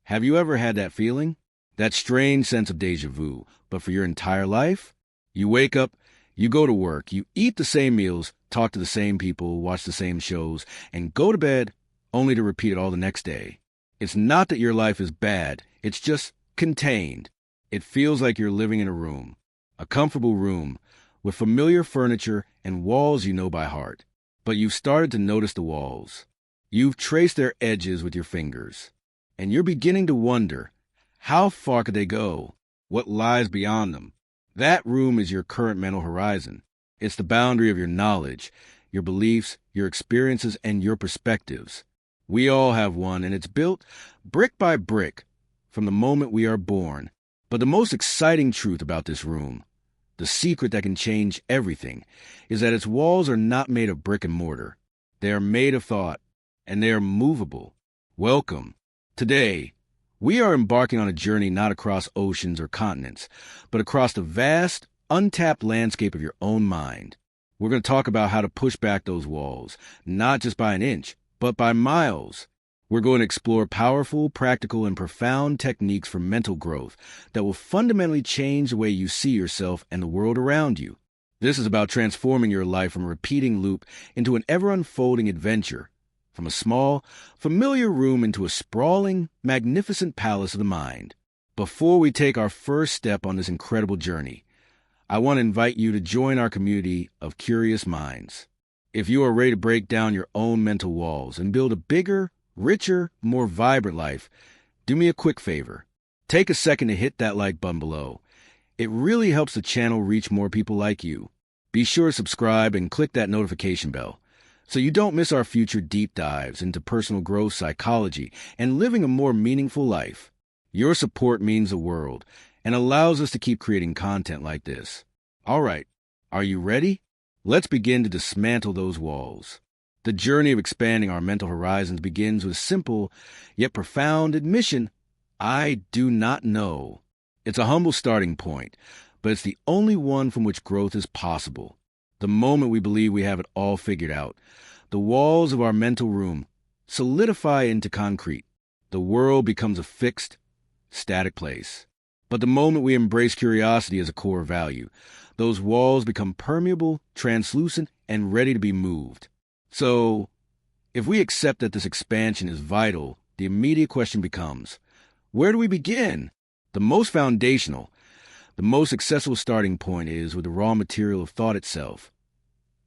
Have you ever had that feeling? That strange sense of déjà vu, but for your entire life? You wake up, you go to work, you eat the same meals, talk to the same people, watch the same shows, and go to bed only to repeat it all the next day. It's not that your life is bad, it's just contained. It feels like you're living in a room, a comfortable room, with familiar furniture and walls you know by heart. But you've started to notice the walls. You've traced their edges with your fingers. And you're beginning to wonder, how far could they go? What lies beyond them? That room is your current mental horizon. It's the boundary of your knowledge, your beliefs, your experiences, and your perspectives. We all have one, and it's built brick by brick from the moment we are born. But the most exciting truth about this room, the secret that can change everything, is that its walls are not made of brick and mortar. They are made of thought, and they are movable. Welcome. Today, we are embarking on a journey not across oceans or continents, but across the vast, untapped landscape of your own mind. We're going to talk about how to push back those walls, not just by an inch, but by miles. We're going to explore powerful, practical, and profound techniques for mental growth that will fundamentally change the way you see yourself and the world around you. This is about transforming your life from a repeating loop into an ever-unfolding adventure, from a small, familiar room into a sprawling, magnificent palace of the mind. Before we take our first step on this incredible journey, I want to invite you to join our community of curious minds. If you are ready to break down your own mental walls and build a bigger, richer, more vibrant life, do me a quick favor. Take a second to hit that like button below. It really helps the channel reach more people like you. Be sure to subscribe and click that notification bell so you don't miss our future deep dives into personal growth psychology and living a more meaningful life. Your support means the world and allows us to keep creating content like this. All right, are you ready? Let's begin to dismantle those walls. The journey of expanding our mental horizons begins with a simple yet profound admission: I do not know. It's a humble starting point, but it's the only one from which growth is possible. The moment we believe we have it all figured out, the walls of our mental room solidify into concrete. The world becomes a fixed, static place. But the moment we embrace curiosity as a core value, those walls become permeable, translucent, and ready to be moved. So, if we accept that this expansion is vital, the immediate question becomes, where do we begin? The most foundational, the most accessible starting point is with the raw material of thought itself,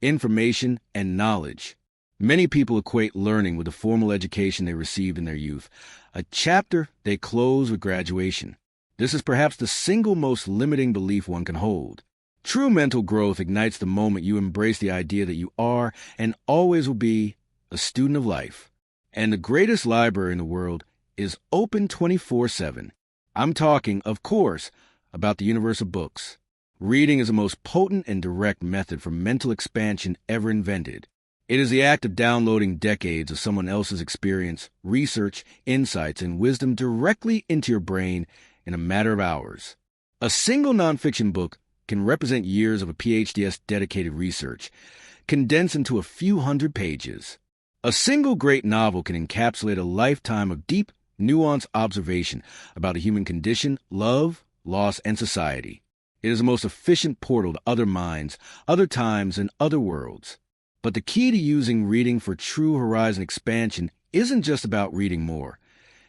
information and knowledge. Many people equate learning with the formal education they received in their youth, a chapter they close with graduation. This is perhaps the single most limiting belief one can hold. True mental growth ignites the moment you embrace the idea that you are and always will be a student of life. And the greatest library in the world is open 24/7. I'm talking, of course, about the universe of books. Reading is the most potent and direct method for mental expansion ever invented. It is the act of downloading decades of someone else's experience, research, insights, and wisdom directly into your brain in a matter of hours. A single nonfiction book can represent years of a PhD's dedicated research, condensed into a few hundred pages. A single great novel can encapsulate a lifetime of deep, nuanced observation about the human condition, love, loss, and society. It is the most efficient portal to other minds, other times, and other worlds. But the key to using reading for true horizon expansion isn't just about reading more.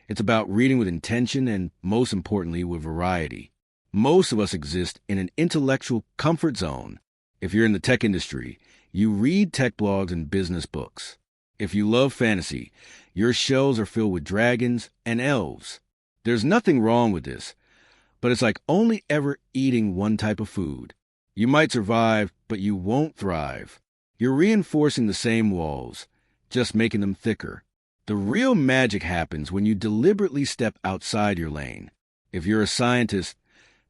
It's about reading with intention and, most importantly, with variety. Most of us exist in an intellectual comfort zone. If you're in the tech industry, you read tech blogs and business books. If you love fantasy, your shelves are filled with dragons and elves. There's nothing wrong with this, but it's like only ever eating one type of food. You might survive, but you won't thrive. You're reinforcing the same walls, just making them thicker. The real magic happens when you deliberately step outside your lane. If you're a scientist,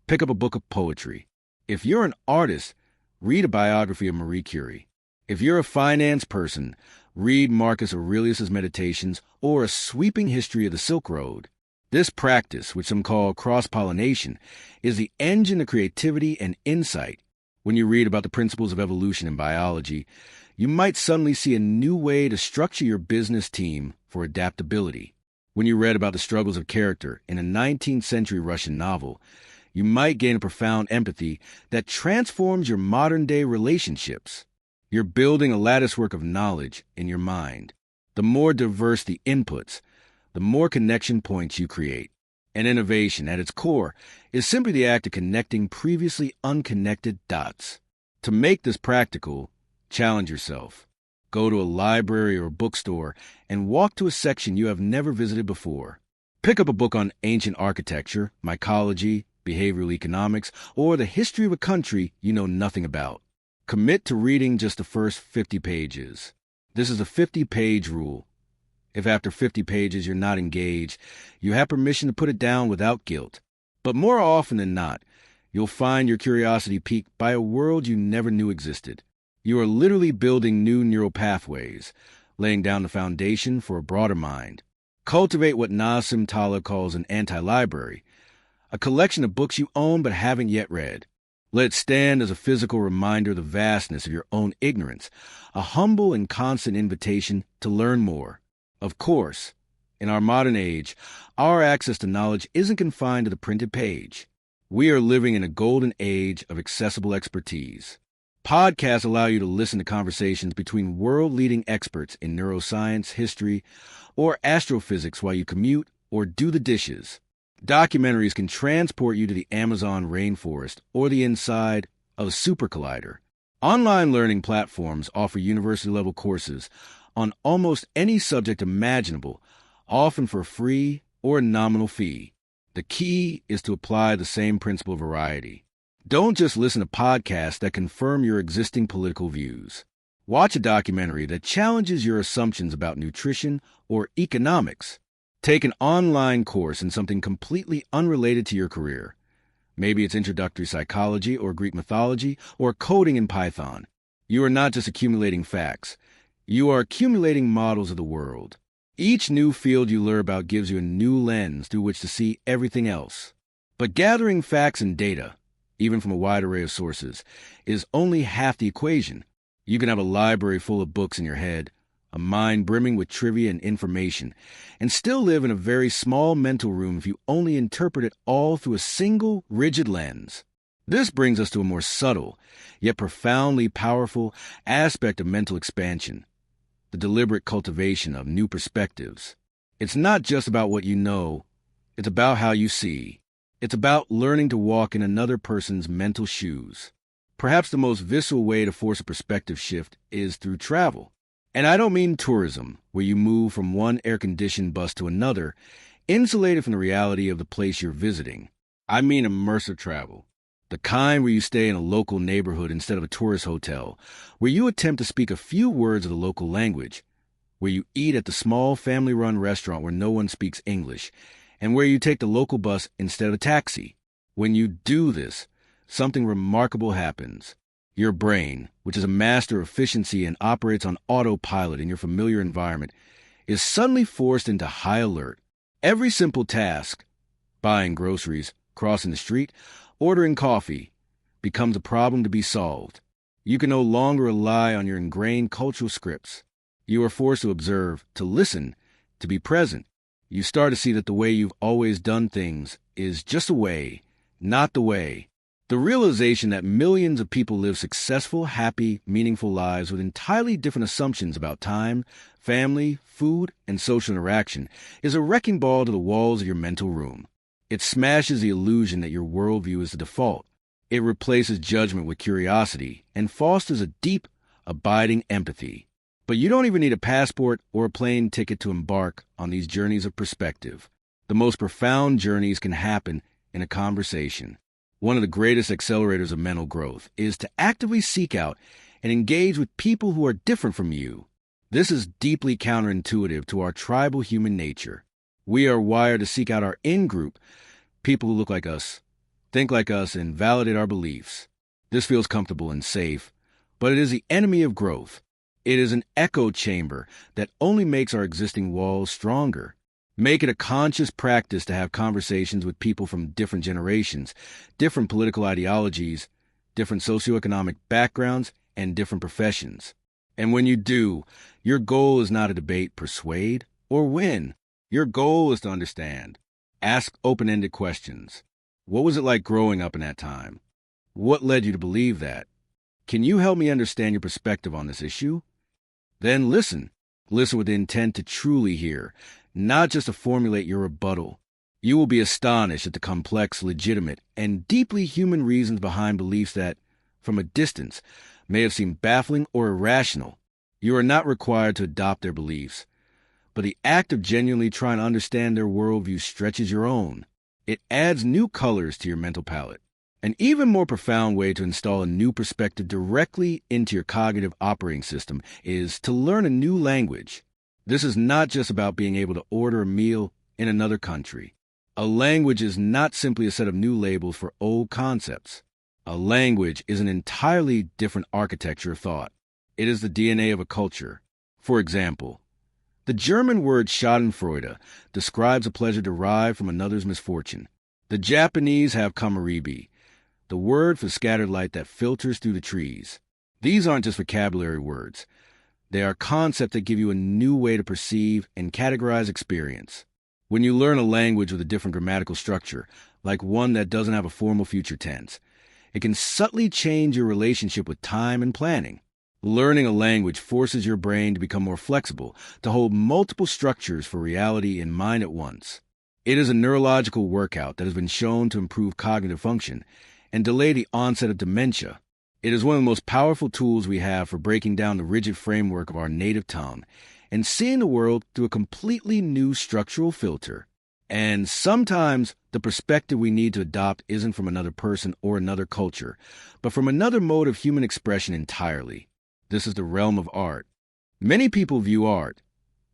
pick up a book of poetry. If you're an artist, read a biography of Marie Curie. If you're a finance person, read Marcus Aurelius' Meditations or a sweeping history of the Silk Road. This practice, which some call cross-pollination, is the engine of creativity and insight. When you read about the principles of evolution in biology, you might suddenly see a new way to structure your business team for adaptability. When you read about the struggles of character in a 19th century Russian novel, you might gain a profound empathy that transforms your modern-day relationships. You're building a latticework of knowledge in your mind. The more diverse the inputs, the more connection points you create. And innovation, at its core, is simply the act of connecting previously unconnected dots. To make this practical, challenge yourself. Go to a library or bookstore and walk to a section you have never visited before. Pick up a book on ancient architecture, mycology, behavioral economics, or the history of a country you know nothing about. Commit to reading just the first 50 pages. This is a 50-page rule. If after 50 pages you're not engaged, you have permission to put it down without guilt. But more often than not, you'll find your curiosity piqued by a world you never knew existed. You are literally building new neural pathways, laying down the foundation for a broader mind. Cultivate what Nassim Taleb calls an anti-library, a collection of books you own but haven't yet read. Let it stand as a physical reminder of the vastness of your own ignorance, a humble and constant invitation to learn more. Of course, in our modern age, our access to knowledge isn't confined to the printed page. We are living in a golden age of accessible expertise. Podcasts allow you to listen to conversations between world-leading experts in neuroscience, history, or astrophysics while you commute or do the dishes. Documentaries can transport you to the Amazon rainforest or the inside of a super collider. Online learning platforms offer university-level courses on almost any subject imaginable, often for free or a nominal fee. The key is to apply the same principle of variety. Don't just listen to podcasts that confirm your existing political views. Watch a documentary that challenges your assumptions about nutrition or economics. Take an online course in something completely unrelated to your career. Maybe it's introductory psychology or Greek mythology or coding in Python. You are not just accumulating facts. You are accumulating models of the world. Each new field you learn about gives you a new lens through which to see everything else. But gathering facts and data, even from a wide array of sources, is only half the equation. You can have a library full of books in your head, a mind brimming with trivia and information, and still live in a very small mental room if you only interpret it all through a single, rigid lens. This brings us to a more subtle, yet profoundly powerful aspect of mental expansion: the deliberate cultivation of new perspectives. It's not just about what you know, it's about how you see. It's about learning to walk in another person's mental shoes. Perhaps the most visceral way to force a perspective shift is through travel. And I don't mean tourism, where you move from one air-conditioned bus to another, insulated from the reality of the place you're visiting. I mean immersive travel. The kind where you stay in a local neighborhood instead of a tourist hotel, where you attempt to speak a few words of the local language, where you eat at the small family-run restaurant where no one speaks English, and where you take the local bus instead of a taxi. When you do this, something remarkable happens. Your brain, which is a master of efficiency and operates on autopilot in your familiar environment, is suddenly forced into high alert. Every simple task, buying groceries, crossing the street, ordering coffee, becomes a problem to be solved. You can no longer rely on your ingrained cultural scripts. You are forced to observe, to listen, to be present. You start to see that the way you've always done things is just a way, not the way. The realization that millions of people live successful, happy, meaningful lives with entirely different assumptions about time, family, food, and social interaction is a wrecking ball to the walls of your mental room. It smashes the illusion that your worldview is the default. It replaces judgment with curiosity and fosters a deep, abiding empathy. But you don't even need a passport or a plane ticket to embark on these journeys of perspective. The most profound journeys can happen in a conversation. One of the greatest accelerators of mental growth is to actively seek out and engage with people who are different from you. This is deeply counterintuitive to our tribal human nature. We are wired to seek out our in-group, people who look like us, think like us, and validate our beliefs. This feels comfortable and safe, but it is the enemy of growth. It is an echo chamber that only makes our existing walls stronger. Make it a conscious practice to have conversations with people from different generations, different political ideologies, different socioeconomic backgrounds, and different professions. And when you do, your goal is not to debate, persuade, or win. Your goal is to understand. Ask open-ended questions. What was it like growing up in that time? What led you to believe that? Can you help me understand your perspective on this issue? Then listen. Listen with the intent to truly hear, not just to formulate your rebuttal. You will be astonished at the complex, legitimate, and deeply human reasons behind beliefs that, from a distance, may have seemed baffling or irrational. You are not required to adopt their beliefs, but the act of genuinely trying to understand their worldview stretches your own. It adds new colors to your mental palette. An even more profound way to install a new perspective directly into your cognitive operating system is to learn a new language. This is not just about being able to order a meal in another country. A language is not simply a set of new labels for old concepts. A language is an entirely different architecture of thought. It is the DNA of a culture. For example, the German word schadenfreude describes a pleasure derived from another's misfortune. The Japanese have kamaribi, the word for scattered light that filters through the trees. These aren't just vocabulary words. They are concepts that give you a new way to perceive and categorize experience. When you learn a language with a different grammatical structure, like one that doesn't have a formal future tense, it can subtly change your relationship with time and planning. Learning a language forces your brain to become more flexible, to hold multiple structures for reality in mind at once. It is a neurological workout that has been shown to improve cognitive function and delay the onset of dementia. It is one of the most powerful tools we have for breaking down the rigid framework of our native tongue and seeing the world through a completely new structural filter. And sometimes the perspective we need to adopt isn't from another person or another culture, but from another mode of human expression entirely. This is the realm of art. Many people view art,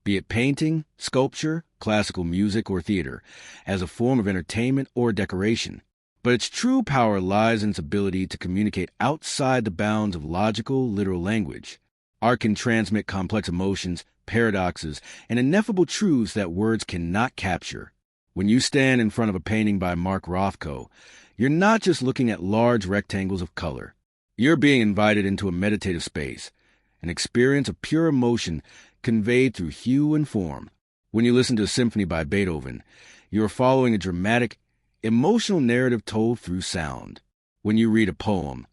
be it painting, sculpture, classical music, or theater, as a form of entertainment or decoration. But its true power lies in its ability to communicate outside the bounds of logical, literal language. Art can transmit complex emotions, paradoxes, and ineffable truths that words cannot capture. When you stand in front of a painting by Mark Rothko, you're not just looking at large rectangles of color. You're being invited into a meditative space, an experience of pure emotion conveyed through hue and form. When you listen to a symphony by Beethoven, you are following a dramatic, emotional narrative told through sound. When you read a poem,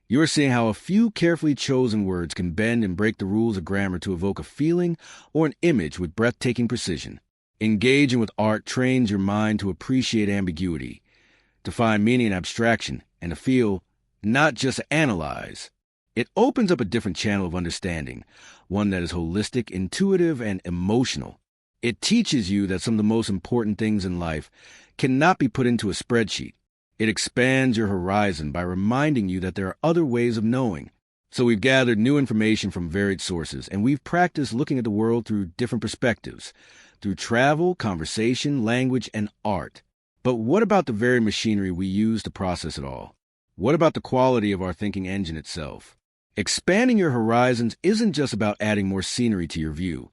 you are seeing how a few carefully chosen words can bend and break the rules of grammar to evoke a feeling or an image with breathtaking precision. Engaging with art trains your mind to appreciate ambiguity, to find meaning in abstraction, and to feel, not just analyze. It opens up a different channel of understanding, one that is holistic, intuitive, and emotional. It teaches you that some of the most important things in life cannot be put into a spreadsheet. It expands your horizon by reminding you that there are other ways of knowing. So we've gathered new information from varied sources, and we've practiced looking at the world through different perspectives, through travel, conversation, language, and art. But what about the very machinery we use to process it all? What about the quality of our thinking engine itself? Expanding your horizons isn't just about adding more scenery to your view.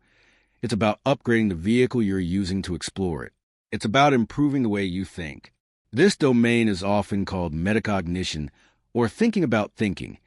It's about upgrading the vehicle you're using to explore it. It's about improving the way you think. This domain is often called metacognition, or thinking about thinking,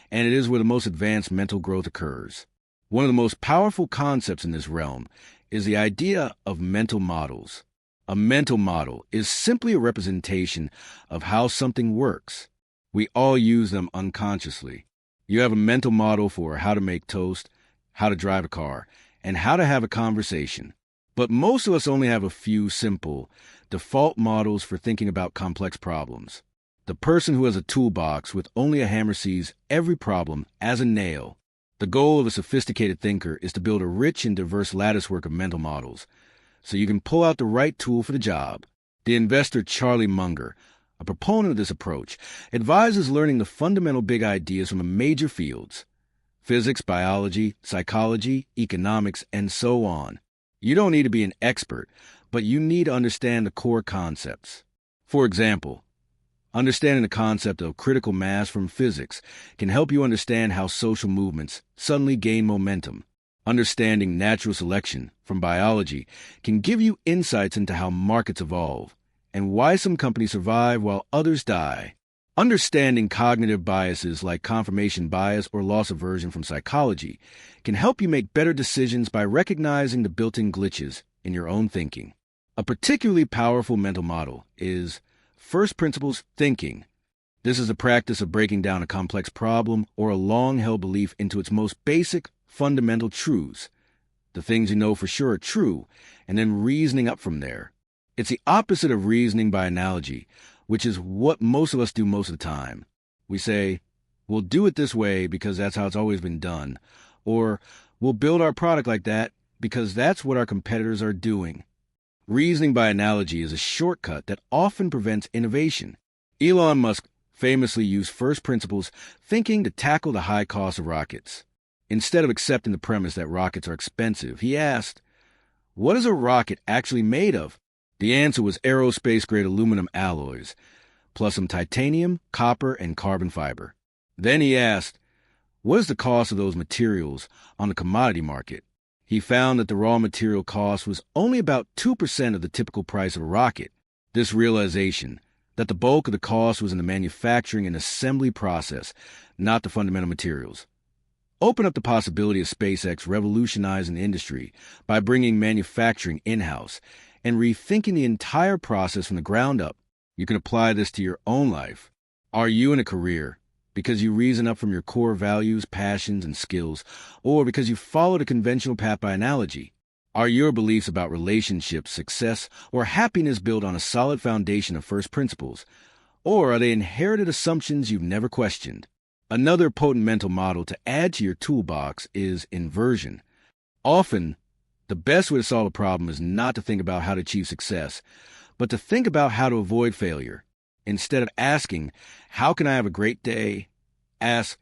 and it is where the most advanced mental growth occurs. One of the most powerful concepts in this realm is the idea of mental models. A mental model is simply a representation of how something works. We all use them unconsciously. You have a mental model for how to make toast, how to drive a car, and how to have a conversation. But most of us only have a few simple, default models for thinking about complex problems. The person who has a toolbox with only a hammer sees every problem as a nail. The goal of a sophisticated thinker is to build a rich and diverse latticework of mental models, so you can pull out the right tool for the job. The investor Charlie Munger, a proponent of this approach, advises learning the fundamental big ideas from the major fields: physics, biology, psychology, economics, and so on. You don't need to be an expert, but you need to understand the core concepts. For example, understanding the concept of critical mass from physics can help you understand how social movements suddenly gain momentum. Understanding natural selection from biology can give you insights into how markets evolve and why some companies survive while others die. Understanding cognitive biases like confirmation bias or loss aversion from psychology can help you make better decisions by recognizing the built-in glitches in your own thinking. A particularly powerful mental model is first principles thinking. This is the practice of breaking down a complex problem or a long-held belief into its most basic, fundamental truths, the things you know for sure are true, and then reasoning up from there. It's the opposite of reasoning by analogy, which is what most of us do most of the time. We say, we'll do it this way because that's how it's always been done, or we'll build our product like that because that's what our competitors are doing. Reasoning by analogy is a shortcut that often prevents innovation. Elon Musk famously used first principles thinking to tackle the high cost of rockets. Instead of accepting the premise that rockets are expensive, he asked, "What is a rocket actually made of?" The answer was aerospace-grade aluminum alloys, plus some titanium, copper, and carbon fiber. Then he asked, "What is the cost of those materials on the commodity market?" He found that the raw material cost was only about 2% of the typical price of a rocket. This realization that the bulk of the cost was in the manufacturing and assembly process, not the fundamental materials, opened up the possibility of SpaceX revolutionizing the industry by bringing manufacturing in-house and rethinking the entire process from the ground up. You can apply this to your own life. Are you in a career because you reason up from your core values, passions, and skills, or because you followed a conventional path by analogy? Are your beliefs about relationships, success, or happiness built on a solid foundation of first principles, or are they inherited assumptions you've never questioned? Another potent mental model to add to your toolbox is inversion. Often, the best way to solve a problem is not to think about how to achieve success, but to think about how to avoid failure. Instead of asking, "How can I have a great day?" ask,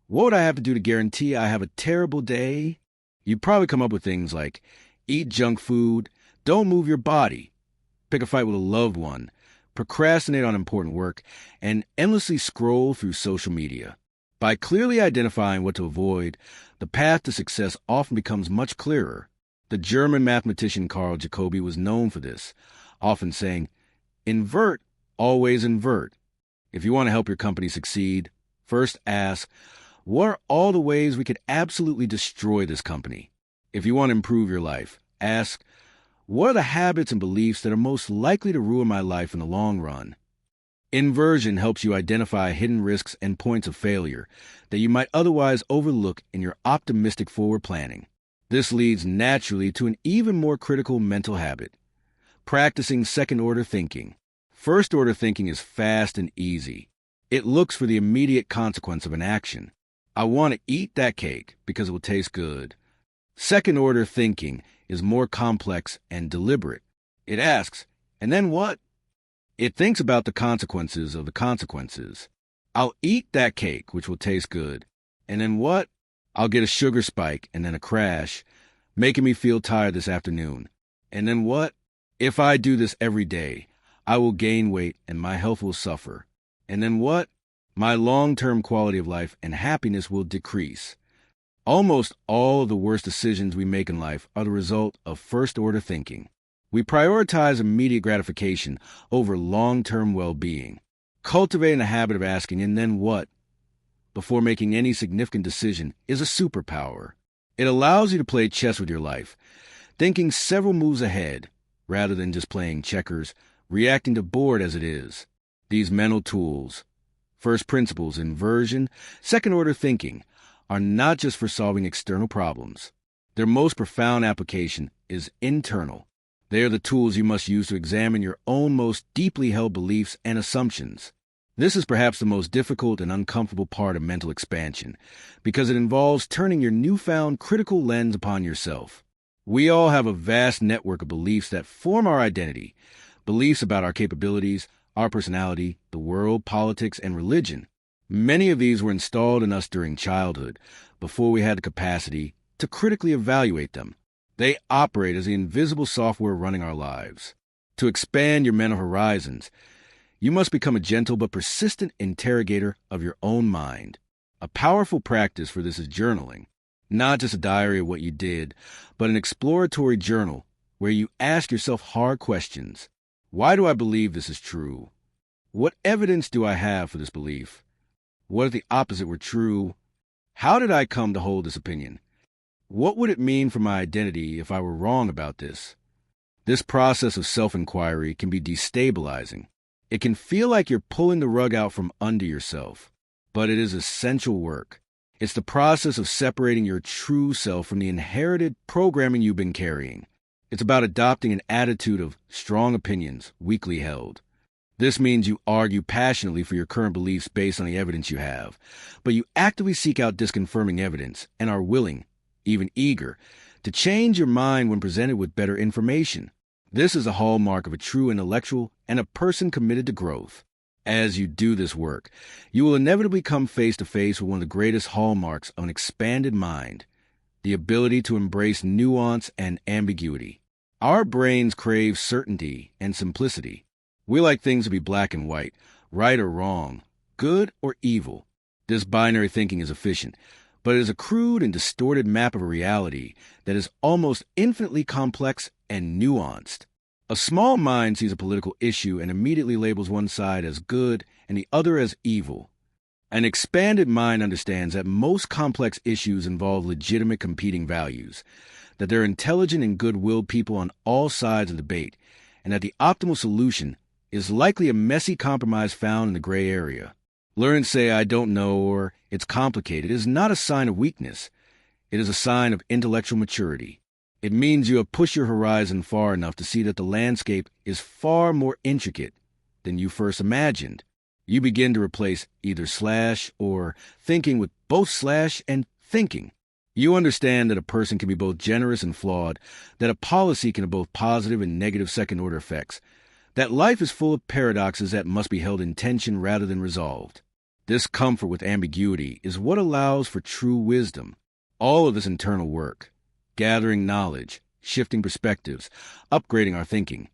"What would I have to do to guarantee I have a terrible day?" You'd probably come up with things like, eat junk food, don't move your body, pick a fight with a loved one, procrastinate on important work, and endlessly scroll through social media. By clearly identifying what to avoid, the path to success often becomes much clearer. The German mathematician Carl Jacobi was known for this, often saying, "Invert, always invert." If you want to help your company succeed, first ask, what are all the ways we could absolutely destroy this company? If you want to improve your life, ask, what are the habits and beliefs that are most likely to ruin my life in the long run? Inversion helps you identify hidden risks and points of failure that you might otherwise overlook in your optimistic forward planning. This leads naturally to an even more critical mental habit, practicing second-order thinking. First-order thinking is fast and easy. It looks for the immediate consequence of an action. I want to eat that cake because it will taste good. Second-order thinking is more complex and deliberate. It asks, and then what? It thinks about the consequences of the consequences. I'll eat that cake, which will taste good. And then what? I'll get a sugar spike and then a crash, making me feel tired this afternoon. And then what? If I do this every day, I will gain weight and my health will suffer. And then what? My long-term quality of life and happiness will decrease. Almost all of the worst decisions we make in life are the result of first-order thinking. We prioritize immediate gratification over long-term well-being. Cultivating a habit of asking, and then what, before making any significant decision is a superpower. It allows you to play chess with your life, thinking several moves ahead, rather than just playing checkers, reacting to bored as it is. These mental tools, first principles, inversion, second-order thinking, are not just for solving external problems. Their most profound application is internal. They are the tools you must use to examine your own most deeply held beliefs and assumptions. This is perhaps the most difficult and uncomfortable part of mental expansion, because it involves turning your newfound critical lens upon yourself. We all have a vast network of beliefs that form our identity, beliefs about our capabilities, our personality, the world, politics, and religion. Many of these were installed in us during childhood, before we had the capacity to critically evaluate them. They operate as the invisible software running our lives. To expand your mental horizons, you must become a gentle but persistent interrogator of your own mind. A powerful practice for this is journaling. Not just a diary of what you did, but an exploratory journal where you ask yourself hard questions. Why do I believe this is true? What evidence do I have for this belief? What if the opposite were true? How did I come to hold this opinion? What would it mean for my identity if I were wrong about this? This process of self-inquiry can be destabilizing. It can feel like you're pulling the rug out from under yourself, but it is essential work. It's the process of separating your true self from the inherited programming you've been carrying. It's about adopting an attitude of strong opinions, weakly held. This means you argue passionately for your current beliefs based on the evidence you have, but you actively seek out disconfirming evidence and are willing, even eager, to change your mind when presented with better information. This is a hallmark of a true intellectual and a person committed to growth. As you do this work, you will inevitably come face to face with one of the greatest hallmarks of an expanded mind, the ability to embrace nuance and ambiguity. Our brains crave certainty and simplicity. We like things to be black and white, right or wrong, good or evil. This binary thinking is efficient, but it is a crude and distorted map of a reality that is almost infinitely complex and nuanced. A small mind sees a political issue and immediately labels one side as good and the other as evil. An expanded mind understands that most complex issues involve legitimate competing values, that there are intelligent and good-willed people on all sides of the debate, and that the optimal solution is likely a messy compromise found in the gray area. Learn to say, "I don't know," or "it's complicated," is not a sign of weakness. It is a sign of intellectual maturity. It means you have pushed your horizon far enough to see that the landscape is far more intricate than you first imagined. You begin to replace either slash or thinking with both slash and thinking. You understand that a person can be both generous and flawed, that a policy can have both positive and negative second-order effects, that life is full of paradoxes that must be held in tension rather than resolved. This comfort with ambiguity is what allows for true wisdom. All of this internal work, gathering knowledge, shifting perspectives, upgrading our thinking,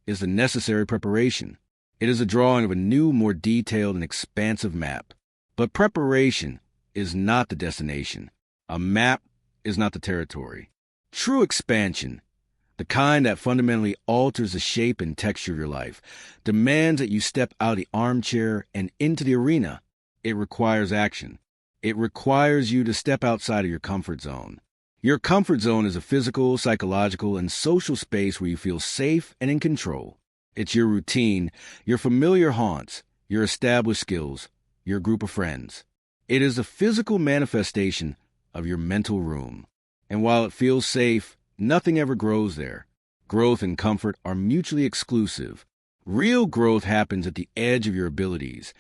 is the necessary preparation. It is a drawing of a new, more detailed and expansive map. But preparation is not the destination. A map is not the territory. True expansion, the kind that fundamentally alters the shape and texture of your life, demands that you step out of the armchair and into the arena. It requires action. It requires you to step outside of your comfort zone. Your comfort zone is a physical, psychological, and social space where you feel safe and in control. It's your routine, your familiar haunts, your established skills, your group of friends. It is the physical manifestation of your mental room. And while it feels safe, nothing ever grows there. Growth and comfort are mutually exclusive. Real growth happens at the edge of your abilities,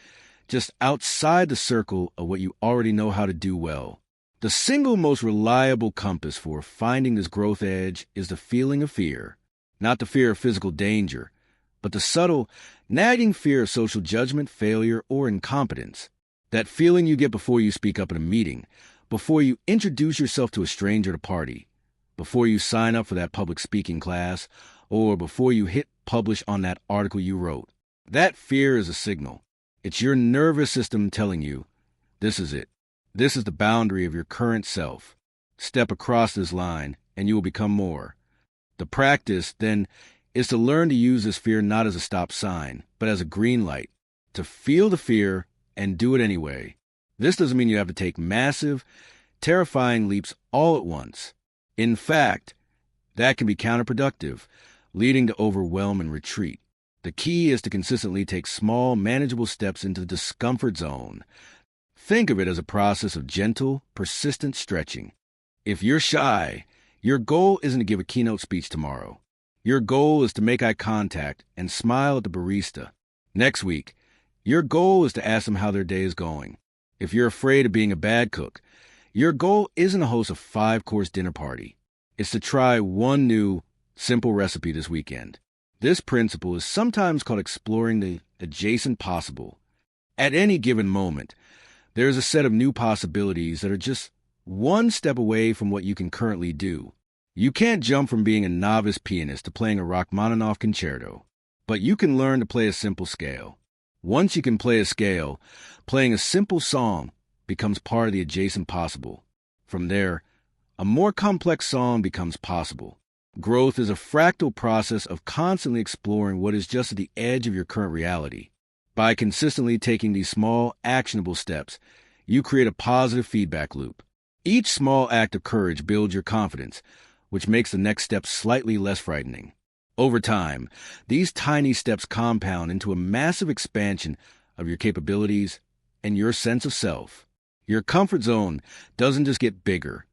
just outside the circle of what you already know how to do well. The single most reliable compass for finding this growth edge is the feeling of fear. Not the fear of physical danger, but the subtle, nagging fear of social judgment, failure, or incompetence. That feeling you get before you speak up in a meeting, before you introduce yourself to a stranger at a party, before you sign up for that public speaking class, or before you hit publish on that article you wrote. That fear is a signal. It's your nervous system telling you, this is it. This is the boundary of your current self. Step across this line, and you will become more. The practice, then, is to learn to use this fear not as a stop sign, but as a green light, to feel the fear and do it anyway. This doesn't mean you have to take massive, terrifying leaps all at once. In fact, that can be counterproductive, leading to overwhelm and retreat. The key is to consistently take small, manageable steps into the discomfort zone. Think of it as a process of gentle, persistent stretching. If you're shy, your goal isn't to give a keynote speech tomorrow. Your goal is to make eye contact and smile at the barista. Next week, your goal is to ask them how their day is going. If you're afraid of being a bad cook, your goal isn't to host a 5-course dinner party. It's to try one new, simple recipe this weekend. This principle is sometimes called exploring the adjacent possible. At any given moment, there is a set of new possibilities that are just one step away from what you can currently do. You can't jump from being a novice pianist to playing a Rachmaninoff concerto, but you can learn to play a simple scale. Once you can play a scale, playing a simple song becomes part of the adjacent possible. From there, a more complex song becomes possible. Growth is a fractal process of constantly exploring what is just at the edge of your current reality. By consistently taking these small, actionable steps, you create a positive feedback loop. Each small act of courage builds your confidence, which makes the next step slightly less frightening. Over time, these tiny steps compound into a massive expansion of your capabilities and your sense of self. Your comfort zone doesn't just get bigger.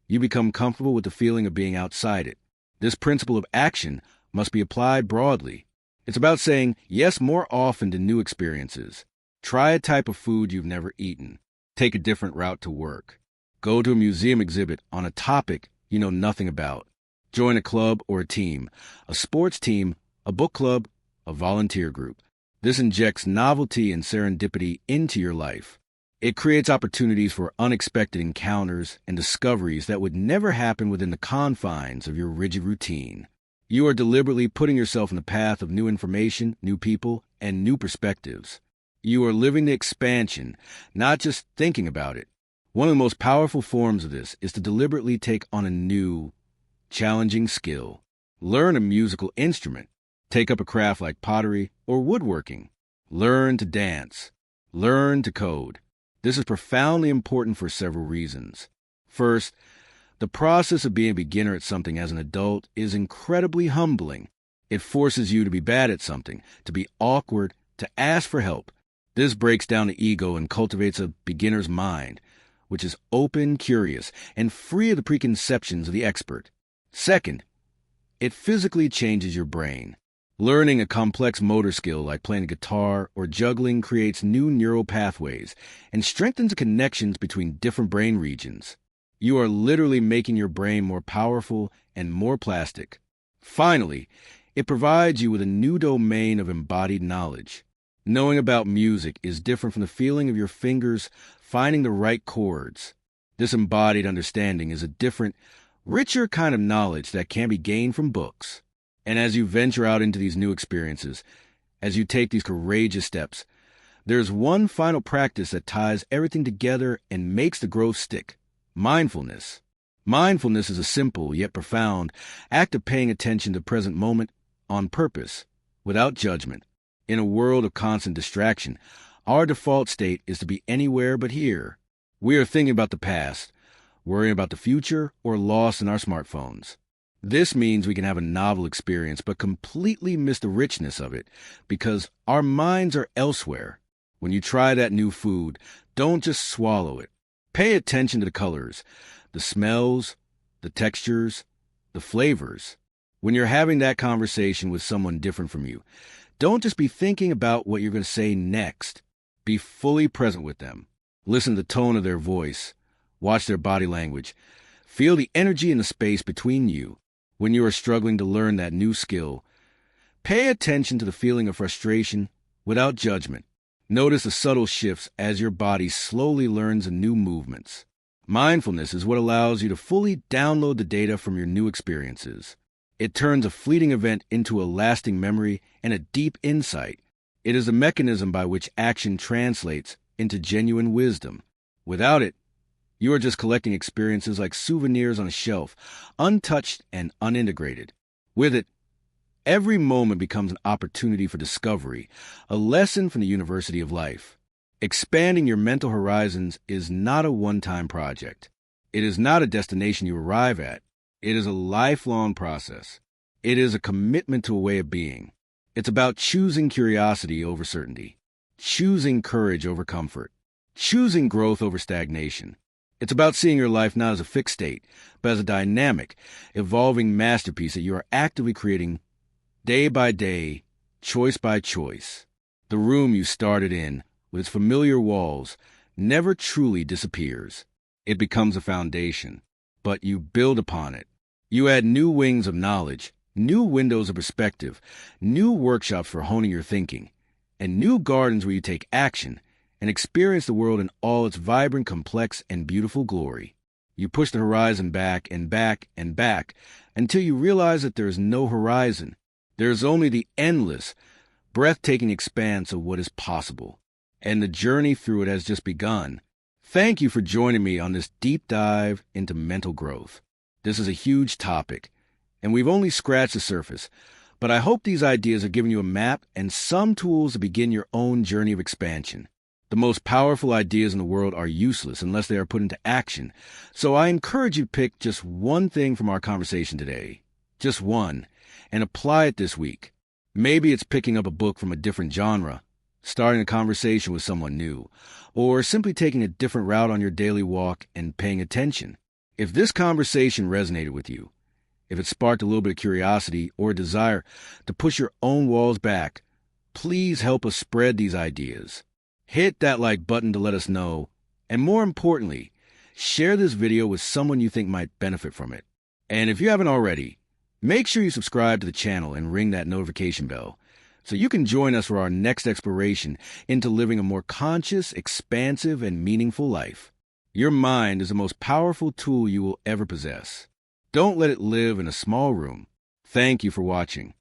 You become comfortable with the feeling of being outside it. This principle of action must be applied broadly. It's about saying yes more often to new experiences. Try a type of food you've never eaten. Take a different route to work. Go to a museum exhibit on a topic you know nothing about. Join a club or a team, a sports team, a book club, a volunteer group. This injects novelty and serendipity into your life. It creates opportunities for unexpected encounters and discoveries that would never happen within the confines of your rigid routine. You are deliberately putting yourself in the path of new information, new people, and new perspectives. You are living the expansion, not just thinking about it. One of the most powerful forms of this is to deliberately take on a new, challenging skill. Learn a musical instrument. Take up a craft like pottery or woodworking. Learn to dance. Learn to code. This is profoundly important for several reasons. First, the process of being a beginner at something as an adult is incredibly humbling. It forces you to be bad at something, to be awkward, to ask for help. This breaks down the ego and cultivates a beginner's mind, which is open, curious, and free of the preconceptions of the expert. Second, it physically changes your brain. Learning a complex motor skill like playing a guitar or juggling creates new neural pathways and strengthens the connections between different brain regions. You are literally making your brain more powerful and more plastic. Finally, it provides you with a new domain of embodied knowledge. Knowing about music is different from the feeling of your fingers finding the right chords. This embodied understanding is a different, richer kind of knowledge that can be gained from books. And as you venture out into these new experiences, as you take these courageous steps, there's one final practice that ties everything together and makes the growth stick: mindfulness. Mindfulness is a simple yet profound act of paying attention to the present moment on purpose, without judgment. In a world of constant distraction, our default state is to be anywhere but here. We are thinking about the past, worrying about the future, or lost in our smartphones. This means we can have a novel experience but completely miss the richness of it because our minds are elsewhere. When you try that new food, don't just swallow it. Pay attention to the colors, the smells, the textures, the flavors. When you're having that conversation with someone different from you, don't just be thinking about what you're going to say next. Be fully present with them. Listen to the tone of their voice. Watch their body language. Feel the energy in the space between you. When you are struggling to learn that new skill, pay attention to the feeling of frustration without judgment. Notice the subtle shifts as your body slowly learns the new movements. Mindfulness is what allows you to fully download the data from your new experiences. It turns a fleeting event into a lasting memory and a deep insight. It is a mechanism by which action translates into genuine wisdom. Without it, you are just collecting experiences like souvenirs on a shelf, untouched and unintegrated. With it, every moment becomes an opportunity for discovery, a lesson from the University of Life. Expanding your mental horizons is not a one-time project. It is not a destination you arrive at. It is a lifelong process. It is a commitment to a way of being. It's about choosing curiosity over certainty, choosing courage over comfort, choosing growth over stagnation. It's about seeing your life not as a fixed state, but as a dynamic, evolving masterpiece that you are actively creating day by day, choice by choice. The room you started in, with its familiar walls, never truly disappears. It becomes a foundation, but you build upon it. You add new wings of knowledge, new windows of perspective, new workshops for honing your thinking, and new gardens where you take action and experience the world in all its vibrant, complex, and beautiful glory. You push the horizon back and back and back until you realize that there is no horizon. There is only the endless, breathtaking expanse of what is possible. And the journey through it has just begun. Thank you for joining me on this deep dive into mental growth. This is a huge topic, and we've only scratched the surface. But I hope these ideas have given you a map and some tools to begin your own journey of expansion. The most powerful ideas in the world are useless unless they are put into action. So I encourage you to pick just one thing from our conversation today. Just one, and apply it this week. Maybe it's picking up a book from a different genre, starting a conversation with someone new, or simply taking a different route on your daily walk and paying attention. If this conversation resonated with you, if it sparked a little bit of curiosity or desire to push your own walls back, please help us spread these ideas. Hit that like button to let us know, and more importantly, share this video with someone you think might benefit from it. And if you haven't already, make sure you subscribe to the channel and ring that notification bell so you can join us for our next exploration into living a more conscious, expansive, and meaningful life. Your mind is the most powerful tool you will ever possess. Don't let it live in a small room. Thank you for watching.